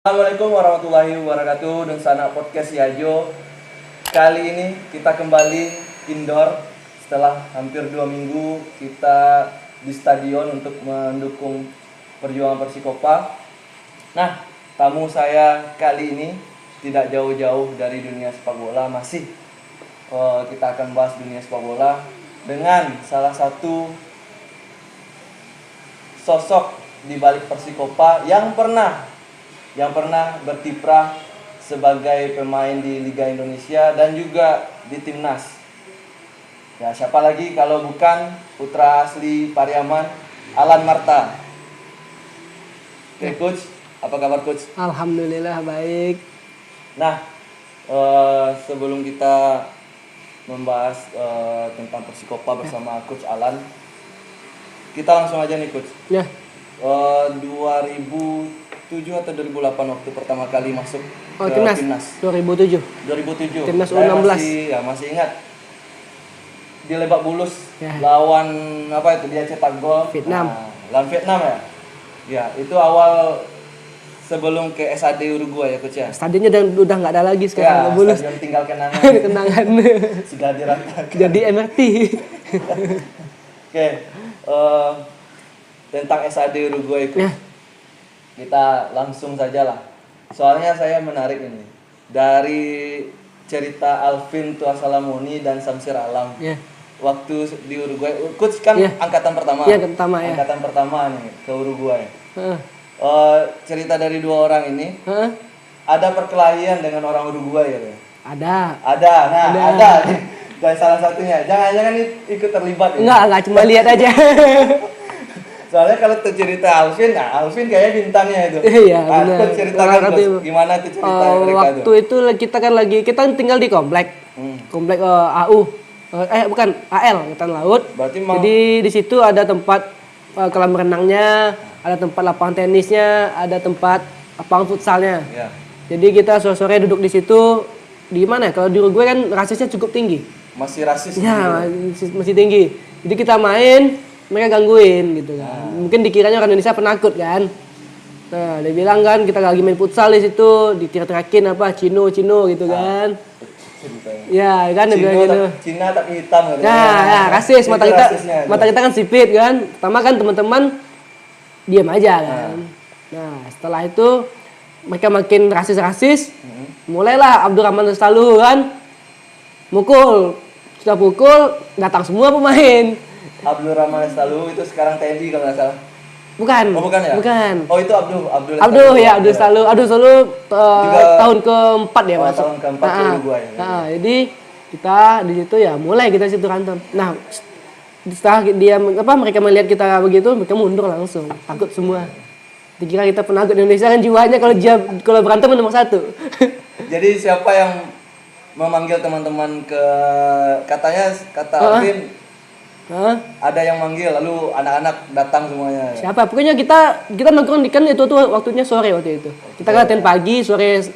Assalamualaikum warahmatullahi wabarakatuh. Dan sana podcast Yajo. Kali ini kita kembali indoor setelah hampir 2 minggu kita di stadion untuk mendukung perjuangan Persikopa. Nah, tamu saya kali ini tidak jauh-jauh dari dunia sepak bola, masih kita akan bahas dunia sepak bola dengan salah satu sosok di balik Persikopa yang pernah berkiprah sebagai pemain di Liga Indonesia dan juga di timnas. Ya, siapa lagi kalau bukan putra asli Pariaman, Alan Marta. Oke, Coach, apa kabar Coach? Alhamdulillah baik. Nah, sebelum kita membahas tentang Persikopa bersama Coach Alan, kita langsung aja nih Coach. Ya. 2007 atau 2008 waktu pertama kali masuk ke timnas. 2007. 2007. Timnas Saya U16. masih ingat di Lebak Bulus Ya. lawan apa itu, dia cetak gol Vietnam. Lawan Vietnam ya. Ya, itu awal sebelum ke SAD Uruguay ya Coach ya. Stadionnya udah nggak ada lagi Ya, sekarang. Bulus. stadion tinggal kenangan. Kenangan. Sudah diratakan. Jadi MRT. Oke. Tentang SAD Uruguay itu. Ya. Kita langsung saja lah. Soalnya saya menarik ini dari cerita Alvin Tuasalamoni dan Samsir Alam. Ya. Waktu di Uruguay, Coach kan Ya. angkatan pertama. Iya, pertama ya. Angkatan pertama nih ke Uruguay. Heeh. Cerita dari dua orang ini, Heeh. ada perkelahian dengan orang Uruguay ya. Ada. Ada. Dan salah satunya, jangan-jangan ikut terlibat ya. Enggak cuma lihat aja. Soalnya kalau cerita Alvin kayaknya bintangnya itu. Iya, benar. Coach ceritakan Coach, gimana tuh cerita mereka waktu tuh? itu kita tinggal di komplek. Komplek AU. Bukan AL, Angkatan Laut. Berarti Jadi di situ ada tempat kolam renangnya, ada tempat lapangan tenisnya, ada tempat lapangan futsalnya. Ya. Jadi kita sore-sore duduk di situ. Di mana? Kalau di Uruguay kan rasisnya cukup tinggi. Masih rasis Ya, gitu. masih tinggi. Jadi kita main, mereka gangguin gitu kan. Mungkin dikiranya orang Indonesia penakut kan. Nah, dia bilang kan kita lagi main futsal di situ, diteriak-teriakin apa Cino gitu kan. Ya, kan dia bilang gitu. Cina tapi hitam gitu. Ya, rasis. Itu rasisnya itu. Mata kita kan sipit kan. Pertama kan teman-teman diam aja kan. Nah, setelah itu mereka makin rasis. Mulailah Abdurrahman Stalu kan mukul. Sudah pukul, datang semua pemain. Abdul Rahman Stalu itu sekarang TNI kalau nggak salah. Bukan. Oh, bukan ya? Bukan. Oh, itu Abdul Abdul Stalu tahun keempat dia masuk. Tahun keempat ke Uruguay. Jadi kita di situ ya mulai kita situ berantem. Nah, setelah mereka melihat kita begitu, mereka mundur langsung. Takut semua. Dikira kita penakut Indonesia kan jiwanya kalau berantem nomor 1. Jadi siapa yang memanggil teman-teman kata Alvin ada yang manggil, lalu anak-anak datang semuanya. Siapa? Pokoknya kita nongkrong kan itu tuh waktunya sore waktu itu. Kita kan latihan pagi, sore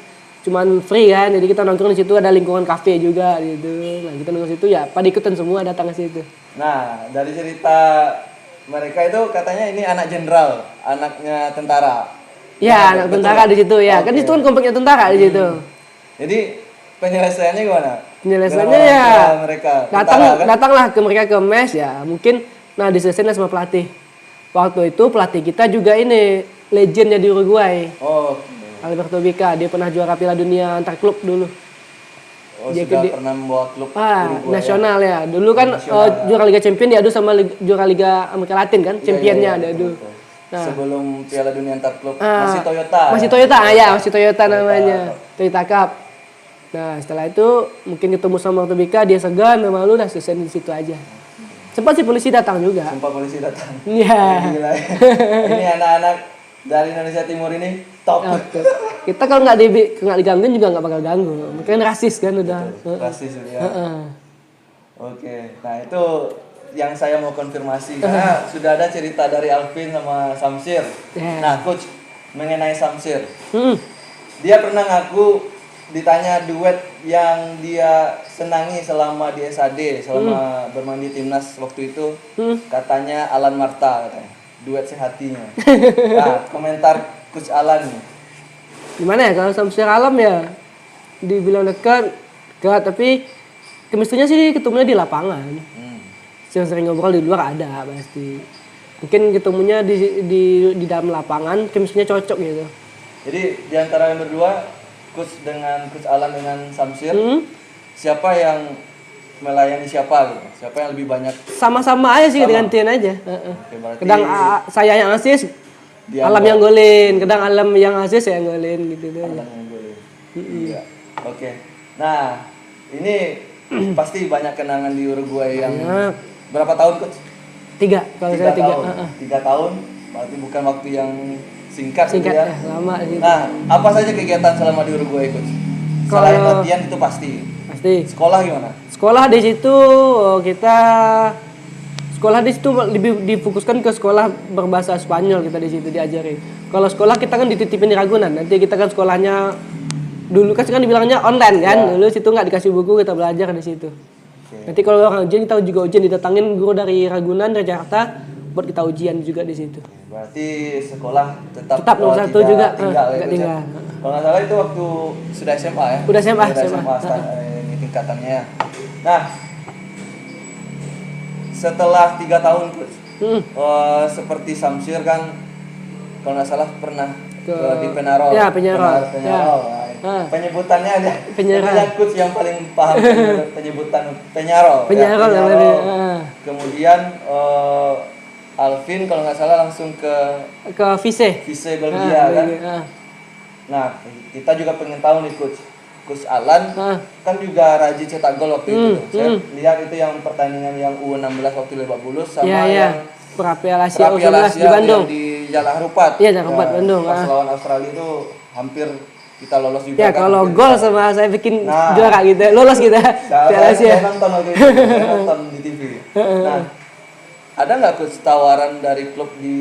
cuman free kan. Jadi kita nongkrong di situ, ada lingkungan kafe juga gitu. Nah, kita nongkrong situ ya pada ikutan semua datang ke situ. Nah, dari cerita mereka itu katanya ini anak jenderal, anaknya tentara. Ya, anak tentara di situ ya. Kan itu kan kompleknya tentara di situ. Jadi penyelesaiannya gimana? Penyelesaiannya ya mereka datanglah ke mereka ke mes ya. Mungkin diselesain sama pelatih. Waktu itu pelatih kita juga ini legendnya di Uruguay. Oh. Alberto Bica, dia pernah juara Piala Dunia antar klub dulu. Oh, dia pernah membawa klub Uruguay nasional ya. Dulu kan juara Liga Champion diadu sama juara Liga Amerika Latin kan, championnya diadu. Nah, sebelum Piala Dunia antar klub masih Toyota. Masih Toyota namanya. Toyota Cup. Nah, setelah itu mungkin ketemu sama Alberto Bica, dia segan, malu dah selesai di situ aja. Sempat sih polisi datang juga. Iya. Ini anak-anak dari Indonesia Timur ini top. Kita kalau nggak digangguin juga nggak bakal ganggu. Mungkin rasis kan udah. Rasis ya. Oke. Nah, itu yang saya mau konfirmasi karena sudah ada cerita dari Alvin sama Samsir. Nah, Coach, mengenai Samsir. Dia pernah ngaku ditanya duet yang dia senangi selama di SAD, selama bermain di timnas waktu itu, katanya Alan Marta katanya, duet sehatinya. Nah, komentar Coach Alan nih. gimana ya kalau sama secara alam ya dibilang dekat tapi chemistry-nya sih ketemunya di lapangan. Sering ngobrol di luar ada pasti. Mungkin ketemunya di dalam lapangan chemistry-nya cocok gitu. Jadi di antara yang berdua, Coach Alan dengan Samsir, siapa yang melayani siapa gitu? Siapa yang lebih banyak? Sama-sama aja sih, gantian aja. Oke, berarti Kadang saya yang asis, Alam yang golin. Kadang Alam yang asis, saya yang golin gitu aja. Alam yang golin. Iya. Oke. Nah, ini pasti banyak kenangan di Uruguay yang berapa tahun, Coach? 3, kalau saya 3. 3 tahun, berarti bukan waktu yang singkat gitu ya. Lama gitu. Nah, apa saja kegiatan selama di Uruguay, Coach? Selain latihan itu pasti. Sekolah gimana? Sekolah di situ lebih difokuskan ke sekolah berbahasa Spanyol, kita di situ diajarin. Kalau sekolah kita kan dititipin di Ragunan. Nanti kita kan sekolahnya dulu kan dibilangnya online kan. Dulu situ nggak dikasih buku, kita belajar di situ. Nanti kalau orang ujian kita juga ujian didatangin guru dari Ragunan, dari Jakarta buat kita ujian juga di situ. Berarti sekolah tetap nomor 1 juga tinggal. Kalau nggak salah itu waktu sudah SMA ya? Udah SMA. Ini tingkatannya. Nah, setelah 3 tahun seperti Samsir kan kalau nggak salah pernah di Peñarol. Ya, Peñarol. Penyebutannya aja. Peñarol. Coach yang paling paham penyebutan Peñarol. Peñarol. Kemudian Alvin kalau nggak salah langsung ke Vice Belgia kan. Nah, kita juga pengen tahu nih Coach Alan kan juga rajin cetak gol waktu itu. Saya lihat itu yang pertandingan yang U16 waktu Lebak Bulus sama yang Piala Asia U19 di Bandung. Yang di Jalak Harupat. Iya, Jalak Harupat Bandung. Pas lawan Australia itu hampir kita lolos juga. Ya, kalau gol sama saya bikin juara gitu. Lolos kita Piala Asia. Saya nonton waktu itu, nonton di TV. Nah, ada nggak Coach tawaran dari klub di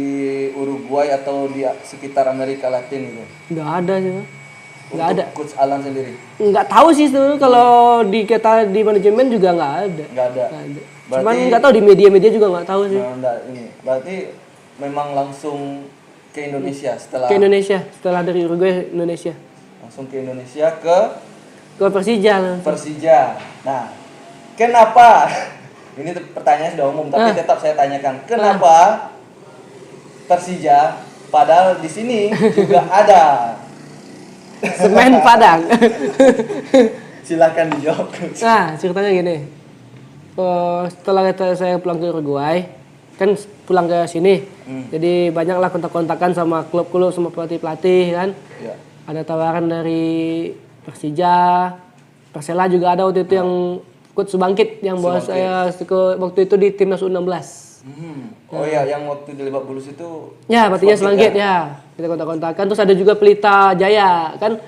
Uruguay atau di sekitar Amerika Latin gitu? Nggak ada sih. Nggak ada. Coach Alan sendiri? Nggak tahu sih itu kalau kita di manajemen juga nggak ada. Nggak ada. Berarti, cuman nggak tahu di media-media juga nggak tahu sih. Berarti memang langsung ke Indonesia setelah. Ke Indonesia setelah dari Uruguay Indonesia. Langsung ke Indonesia ke Persija. Nah, kenapa? Ini pertanyaan sudah umum, tapi tetap saya tanyakan. Kenapa Persija padahal di sini juga ada Semen Padang. Silakan dijawab. Nah, ceritanya gini. Setelah saya pulang ke Uruguay, kan pulang ke sini. Jadi banyaklah kontak-kontakan sama klub-klub, sama pelatih-pelatih kan. Ya. Ada tawaran dari Persija, Persela juga ada waktu itu yang Coach Subangkit yang bawa saya waktu itu di timnas U16. Oh ya, yang waktu di Lebak Bulus itu. Ya, pelatihnya Subangkit ya. Kita kontak-kontakan. Terus ada juga Pelita Jaya kan,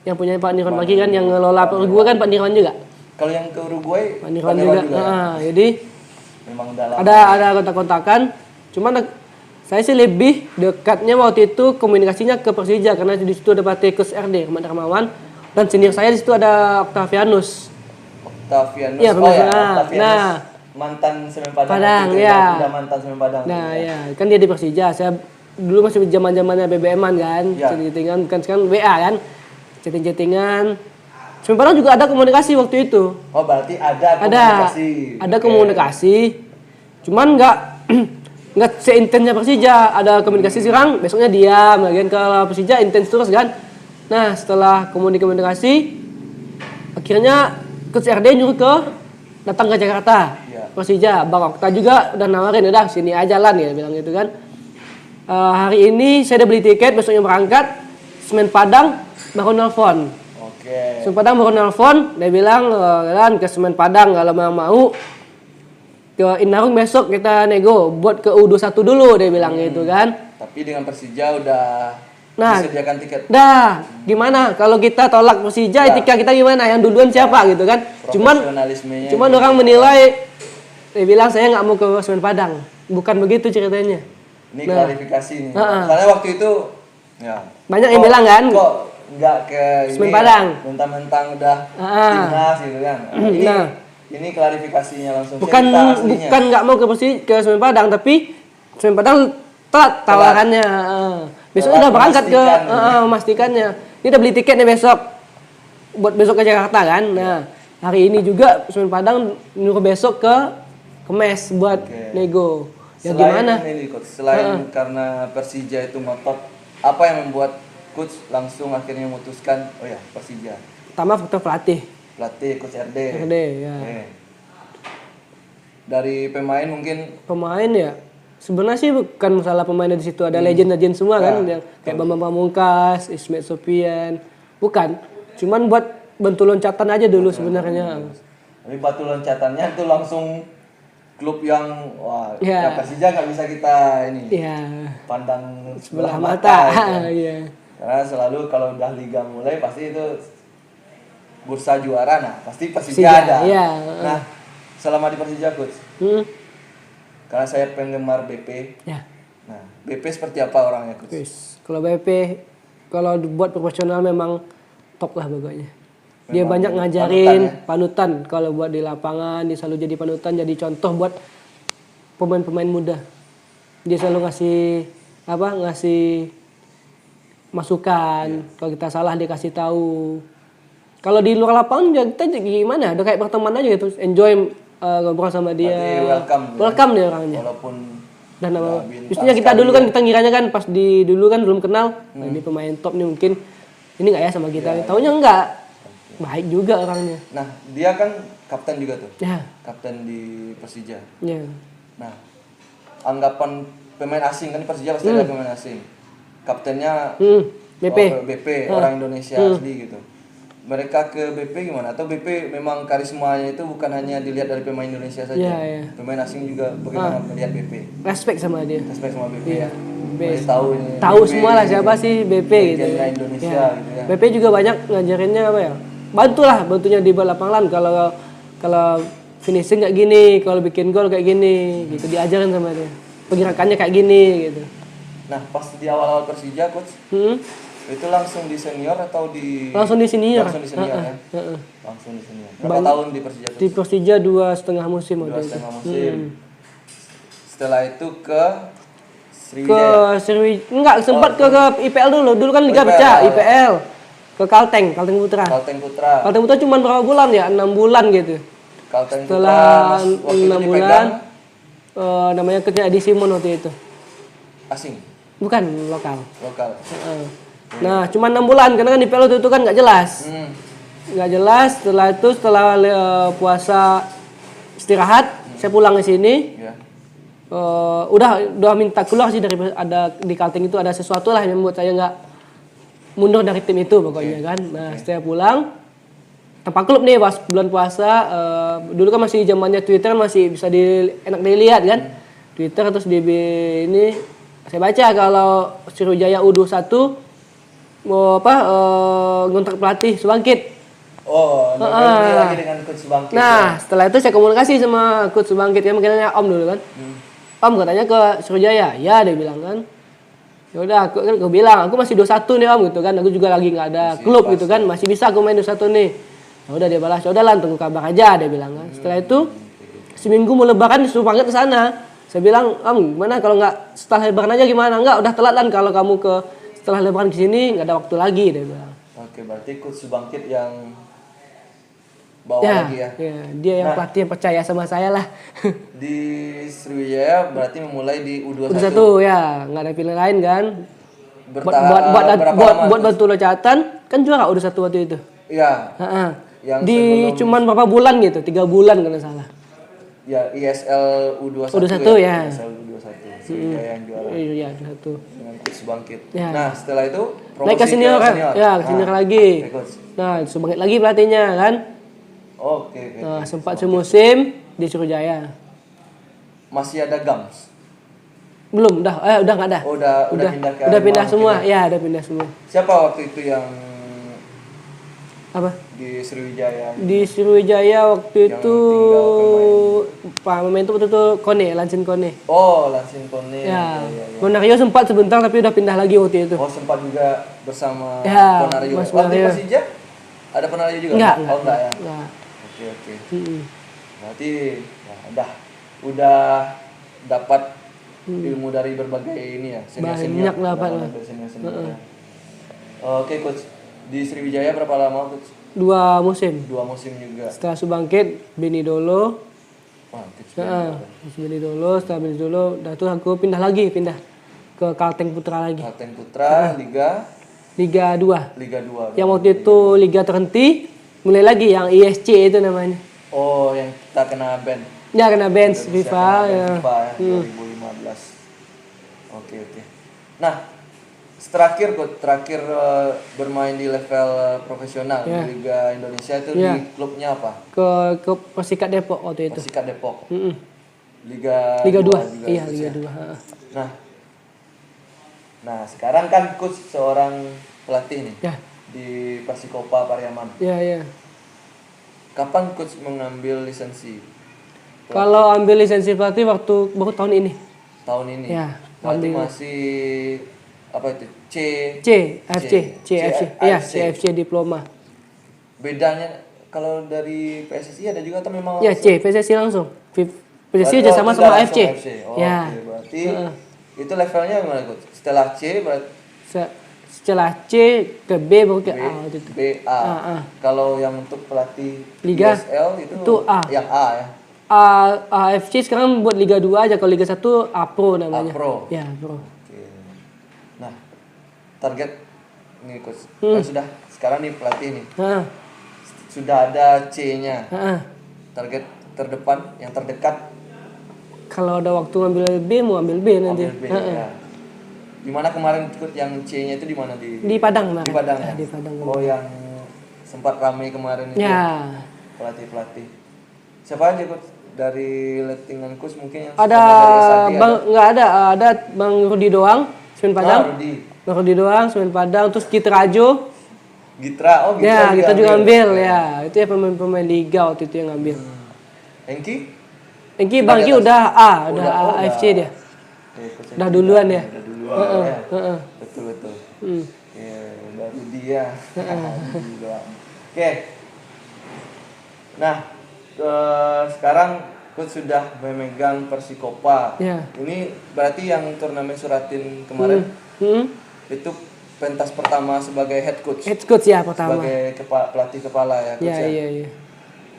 yang punya Pak Nirwan Maki kan, yang ngelola Uruguay kan Pak Nirwan juga. Kalau yang ke Uruguay, Pak Nirwan juga. Jadi memang dalam. Ada kontak-kontakan. Cuman saya sih lebih dekatnya waktu itu komunikasinya ke Persija karena di situ ada pelatih Coach RD Rahmat Darmawan dan senior saya di situ ada Octavianus. Iya, Octavianus. Nah, mantan Semen Padang ya. Udah mantan Semen Padang. Nah, ya, kan dia di Persija. Saya dulu masih zaman-zamannya BBM-an kan, chatting-chattingan kan sekarang WA kan. Chatting-chattingan. Semen Padang juga ada komunikasi waktu itu. Oh, berarti ada komunikasi. Ada komunikasi. Cuman enggak seintensnya Persija. Ada komunikasi sekarang, besoknya diam. Lagian kalau Persija intens terus kan. Nah, setelah komunikasi akhirnya Coach RD nyuruh datang ke Jakarta. Persija, Bang Okta juga udah nawarin, udah sini aja lah nih, bilang gitu kan. Hari ini saya udah beli tiket, besoknya berangkat. Semen Padang baru nelfon. Semen Padang baru nelfon, dia bilang kan ke Semen Padang kalau mau ke Inarung besok kita nego buat ke U21 dulu, dia bilang gitu kan. Tapi dengan Persija udah disediakan tiket. Gimana kalau kita tolak Persija, etika kita gimana? Yang duluan siapa gitu kan? Cuman orang menilai, dia bilang saya nggak mau ke Semen Padang. Bukan begitu ceritanya. Ini klarifikasi nih. Karena waktu itu banyak yang bilang kan. Kok nggak ke Semen Padang? Mentang-mentang udah timnas gitu kan. Ini klarifikasinya langsung. Bukan nggak mau ke Semen Padang, tapi Semen Padang telat tawarannya. Besok udah berangkat ke memastikannya. ini udah beli tiket nih besok buat besok ke Jakarta kan. Nah, hari ini juga Semen Padang nyuruh besok ke Mes buat nego. Ya Selain gimana? ini coach, selain karena Persija itu ngotot, apa yang membuat coach langsung akhirnya memutuskan oh ya Persija? Pertama faktor pelatih. Pelatih coach RD. RD ya. Oke. Dari pemain mungkin Pemain ya sebenarnya sih bukan masalah pemainnya di situ, ada legend-legend semua kan yang kayak Bambang Pamungkas, Ismet Sofian. Bukan, cuman buat bantu loncatan aja dulu sebenarnya. Tapi batu loncatannya itu langsung klub yang wah Ya. ya Persija nggak bisa kita ini Iya. pandang Sebelah mata. ya. Iya. Karena selalu kalau udah liga mulai pasti itu bursa juara, nah pasti Persija Persija, ada. iya. Nah selama di Persija coach, Hmm. karena saya penggemar BP. Ya. Nah BP seperti apa orangnya coach? Wis, kalau BP kalau buat profesional memang top lah pokoknya. Dia banyak ngajarin panutan, kalau buat di lapangan dia selalu jadi panutan, jadi contoh buat pemain-pemain muda. Dia selalu ngasih masukan. Kalau kita salah dia kasih tahu. Kalau di luar lapangan ya kita gimana? Udah kayak berteman aja gitu, enjoy ngobrol sama dia. Berarti Welcome dia orangnya. Walaupun Dan udah bintang biasanya kita sekali dulu kan kita ngiranya kan pas dulu kan belum kenal, nah, ini pemain top nih mungkin ini nggak ya sama kita. Taunya enggak. Baik juga orangnya. Nah dia kan kapten juga tuh, Ya, kapten di Persija. ya. Nah, anggapan pemain asing kan di Persija pasti ada pemain asing. Kaptennya BP. BP orang Indonesia asli gitu. Mereka ke BP gimana? Atau BP memang karismanya itu bukan hanya dilihat dari pemain Indonesia saja. Iya, iya. Pemain asing juga bagaimana melihat BP? Respect sama dia. Respect sama BP ya. BP. Tahu ini. Tahu BP semua lah siapa sih BP gitu. legendnya Indonesia gitu ya. BP juga banyak ngajarinnya apa ya? Bantunya di lapangan kalau finishing kayak gini, kalau bikin gol kayak gini gitu, diajarin sama dia. Pergerakannya kayak gini gitu. Nah, pas di awal-awal Persija coach, itu langsung di senior atau di Langsung di senior. Langsung di senior ya. Heeh. Langsung di senior. Berapa tahun di Persija coach? Di Persija 2,5 musim waktu itu. 2,5 musim. Setelah itu ke Ke Sriwijaya. enggak sempat ke IPL dulu. Dulu kan Liga IPL. pecah, IPL. Ke Kalteng Putra. Kalteng Putra. Kalteng Putra cuma berapa bulan ya? 6 bulan gitu. Kalteng Putra Setelah waktu itu 6 bulan namanya kerja Edi Simon waktu itu. asing, Bukan lokal. lokal. Heeh. Nah, cuma 6 bulan karena kan IPL waktu itu kan nggak jelas. Nggak jelas. Setelah puasa istirahat, saya pulang ke sini. Ya. Udah minta keluar sih dari ada di Kalteng itu ada sesuatu lah yang membuat saya nggak mundur dari tim itu pokoknya kan. Nah saya pulang tanpa klub nih pas bulan puasa, dulu kan masih zamannya Twitter masih bisa enak dilihat kan. Twitter terus di ini saya baca kalau Sriwijaya U21 mau ngontrak pelatih Subangkit. Oh, ini lagi dengan coach Subangkit. Nah, setelah itu saya komunikasi sama coach Subangkit, ya makanya Om dulu kan. Om katanya ke Sriwijaya, ya dia bilang kan. Ya udah, aku bilang aku masih 21 nih Om gitu kan. Aku juga lagi nggak ada klub gitu kan, masih bisa aku main 21 nih. Ya udah dia balas, ya udahlah tunggu kabar aja dia bilang kan. Setelah itu seminggu mau lebaran disuruh banget ke sana. Saya bilang, Om, gimana kalau nggak setelah lebaran aja gimana? Enggak, udah telat kan kalau kamu setelah lebaran ke sini nggak ada waktu lagi dia bilang. Oke, berarti coach Subangkit yang bawa lagi ya. Dia yang pelatih yang percaya sama saya lah. Di Sriwijaya berarti memulai di U21. U21 ya, nggak ada pilihan lain kan. Berapa lama? Buat bantu loncatan kan juara U21 waktu itu. Iya. Yang Di cuman berapa bulan gitu, 3 bulan kalau nggak salah. Ya, ISL U21. U21 ya. ISL U21. Sriwijaya yang juara. Iya, satu. Dengan coach Subangkit. Ya. Nah, setelah itu promosi Naik ke senior kan? Ya, ke senior lagi. Oke, coach. Nah, Subangkit lagi pelatihnya kan. Oke. Nah, sempat semusim di Sriwijaya. Masih ada Gams. Belum, udah nggak ada. Oh, udah pindah ke udah pindah Arema semua. mungkin Ya, udah pindah semua. Siapa waktu itu yang Apa? di Sriwijaya? Di Sriwijaya waktu Yang itu tinggal pemain itu waktu itu Kone, Lancin Kone. Oh, Lansin Kone. Ya. Monario sempat sebentar tapi udah pindah lagi waktu itu. Oh, sempat juga bersama Ya, Ponario. Mas Waktu Ponario. Persija ada Ponario juga? Enggak. Oh, enggak ya. Enggak. Oke. Mm-mm. Berarti ya, udah dapat ilmu dari berbagai ini ya, senior-senior. Banyak dapat lah. Senior-senior. Oke, coach. Di Sriwijaya berapa lama coach? 2 musim. 2 musim juga. Setelah Subangkit, Bini Dolo. Wah, coach. Bini Dolo, setelah Bini Dolo, dah tuh aku pindah ke Kalteng Putra lagi. Kalteng Putra, Liga 2. Liga 2. Yang waktu itu liga terhenti, mulai lagi yang ISC itu namanya. Oh, yang kita kena ban. Ya kena bench FIFA ya. FIFA ya, 2015. Oke. Nah, terakhir bermain di level profesional di Liga Indonesia itu di klubnya apa? Ke Persikat Depok waktu itu. Persikat Depok. Liga 2. Iya, Liga 2. Nah, sekarang kan coach seorang pelatih nih. Ya. Di Persikopa Pariaman. Iya. Kapan coach mengambil lisensi? Kalau ambil lisensi pelatih waktu baru tahun ini. Tahun ini. Ya. Berarti masih apa itu? CFC. Iya, CFC diploma. Bedanya kalau dari PSSI ada juga atau memang Ya, PSSI langsung. PSSI berarti aja sama AFC. Oh, Ya. oke. Berarti itu levelnya gimana coach? Setelah C berarti setelah C ke B baru ke A waktu itu. BA. Kalau yang untuk pelatih Liga USL itu A. Yang A ya. AFC sekarang buat Liga 2 aja, kalau Liga 1 A Pro namanya. A Pro. Ya, Pro. Oke. Nah, target nih coach. Kan sudah sekarang nih pelatih nih. Sudah ada C-nya. Target terdepan yang terdekat. Kalau ada waktu ngambil B mau ambil B nanti. Ambil B, ya. Dimana kemarin ikut yang C-nya itu di mana Di Padang kemarin. Di Padang ya. Di Padang. Oh, yang sempat ramai kemarin itu. Ya. Pelatih. Siapa aja coach dari lettingan coach mungkin yang Ada Bang nggak ada Bang Rudi doang, Semen Padang. Bang Rudi doang, Semen Padang, terus Gitra Ajo. Gitra Ya, kita juga ambil ya. Itu ya pemain liga waktu itu yang ngambil. Engki Bang Ki udah AFC dia. Udah duluan ya. Betul. Ya, baru dia. Oke. Nah, sekarang coach sudah memegang Persikopa. Ya. Ini berarti yang turnamen Suratin kemarin itu pentas pertama sebagai head coach. Head coach ya pertama. Sebagai pelatih kepala ya coach ya. Iya.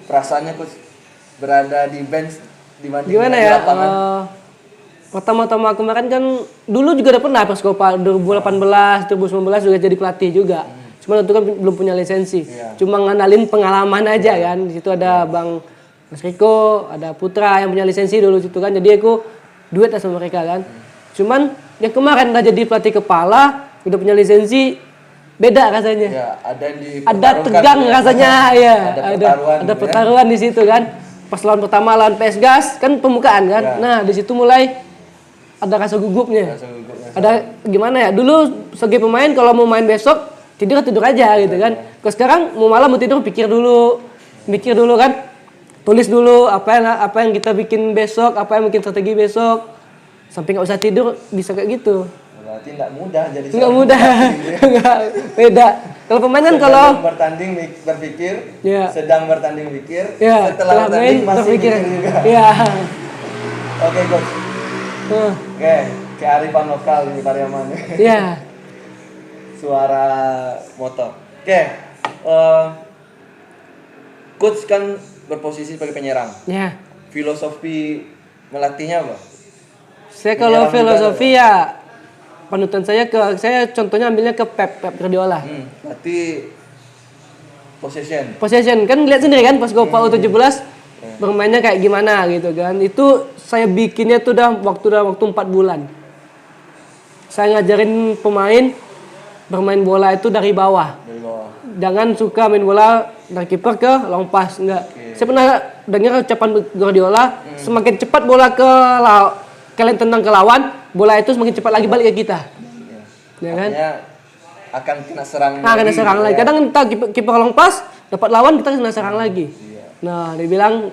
Perasaannya coach berada di bench dibanding gimana di ya? lapangan. Pertama-tama kemarin kan dulu juga udah pernah Persikopa 2018, 2019 juga jadi pelatih juga. Cuma itu kan belum punya lisensi. Cuma nganalin pengalaman aja kan. Di situ ada Bang Mas Riko, ada Putra yang punya lisensi dulu situ kan. Jadi aku duet sama mereka kan. Cuman yang kemarin udah jadi pelatih kepala, udah punya lisensi, beda rasanya. Ya, ada tegang ya. Rasanya ya. Ada gitu pertaruhan di situ kan. Pas lawan pertama lawan PS Gas kan pembukaan kan. Ya. Nah, di situ mulai ada rasa gugupnya. Ada gimana ya? Dulu sebagai pemain kalau mau main besok tidur aja gitu kan. Kalau sekarang mau malam mau tidur mikir dulu kan. Tulis dulu apa yang kita bikin besok, apa yang bikin strategi besok. Sampai nggak usah tidur bisa kayak gitu. Berarti nggak mudah jadi. Nggak mudah. Beda. Kalau pemain kan kalau bertanding berpikir, ya. Sedang bertanding pikir, ya, setelah bertanding masih berpikir juga. Ya. Oke coach. Oke, kearifan lokal di Pariaman. Iya. Suara motor. Oke. Coach kan berposisi sebagai penyerang. Ya. Filosofi melatihnya apa? Saya kalau filosofi ya panutan saya contohnya ambilnya ke Pep Guardiola. Berarti possession kan lihat sendiri kan pas Copa U17 bermainnya kayak gimana gitu kan. Itu saya bikinnya tuh waktu 4 bulan. Saya ngajarin pemain bermain bola itu dari bawah. Jangan suka main bola dari kiper ke long pass, enggak. Saya pernah dengar ucapan Guardiola, semakin cepat bola kalian tendang ke lawan, bola itu semakin cepat lagi balik ke kita. Ya kan? Akan kena serang lagi. Kadang entah kiper long pass dapat lawan kita kena serang lagi. Nah, dia bilang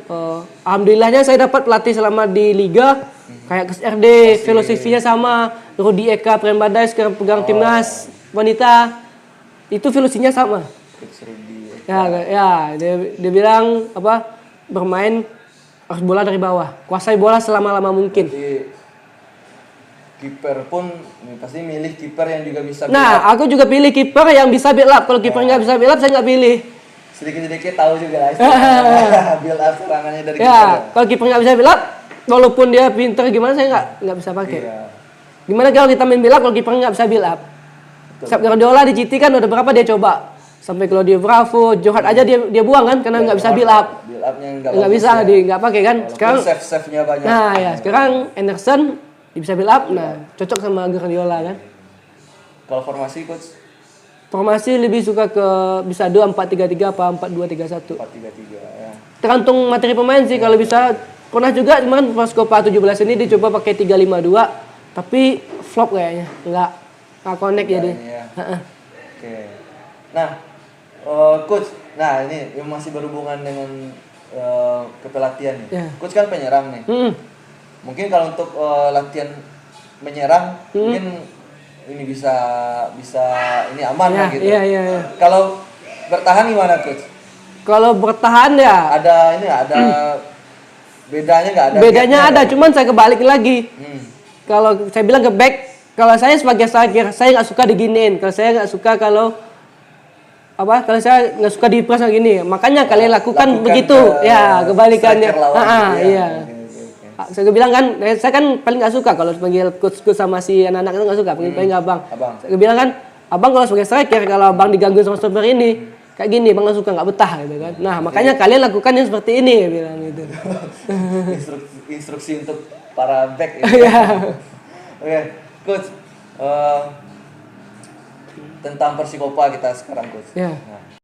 alhamdulillahnya saya dapat pelatih selama di liga kayak KSRD, filosofinya sama. Rudi Eka Prembadai sekarang pegang timnas wanita. Itu filosofinya sama. Ya, dia bilang bermain harus bola dari bawah. Kuasai bola selama-lama mungkin. kiper pun pasti milih kiper yang juga bisa Nah, aku juga pilih kiper yang bisa build up. Kalau kiper nggak bisa build up, saya nggak pilih. sedikit-sedikit tahu juga lah istilahnya. Build up serangannya dari kiper. Ya, kalau kiper nggak bisa build up, walaupun dia pinter gimana, saya nggak bisa pakai. Iya. Gimana kalau kita main build up kalau kiper nggak bisa build up? Pep Guardiola di GT kan udah berapa dia coba. Sampai Claudio Bravo, Johat aja dia buang kan karena nggak bisa build up. Build up-nya Nggak bisa, nggak pakai kan. Sekarang save-save-nya banyak. Nah ya, sekarang Anderson dia bisa build up, nah cocok sama Guardiola kan. Kalau formasi coach Formasi lebih suka ke bisa 2-4-3-3 apa 4-2-3-1. 4-3-3 ya. Tergantung materi pemain sih, kalau bisa pernah juga cuman pas Copa 17 ini dicoba pakai 3-5-2 tapi flop kayaknya. Nggak connect jadi. Ya. Oke. Nah, coach, nah ini yang masih berhubungan dengan kepelatihan nih. Ya. Coach kan penyerang nih. Mungkin kalau untuk latihan menyerang mungkin ini bisa ini aman lah gitu. Iya. Kalau bertahan gimana coach? Kalau bertahan ya Ada bedanya nggak ada? bedanya gapnya ada, nggak? cuman saya kebalik lagi. Hmm. Kalau saya bilang ke back, kalau saya sebagai striker saya nggak suka diginiin. Kalau saya nggak suka kalau saya nggak suka di press gini. Makanya kalian lakukan begitu. Ya, kebalikannya. striker lawan gitu ya. Iya. Oke. Saya bilang kan, saya kan paling nggak suka kalau panggil coach sama si anak-anak itu nggak suka, paling abang. Saya bilang kan, abang kalau sebagai striker kalau abang diganggu sama stopper ini kayak gini, bang nggak suka, nggak betah gitu kan. Nah makanya kalian lakukan yang seperti ini, bilang gitu. Instruksi untuk para back ya. Oke, coach. Tentang Persikopa kita sekarang coach. Ya. Nah,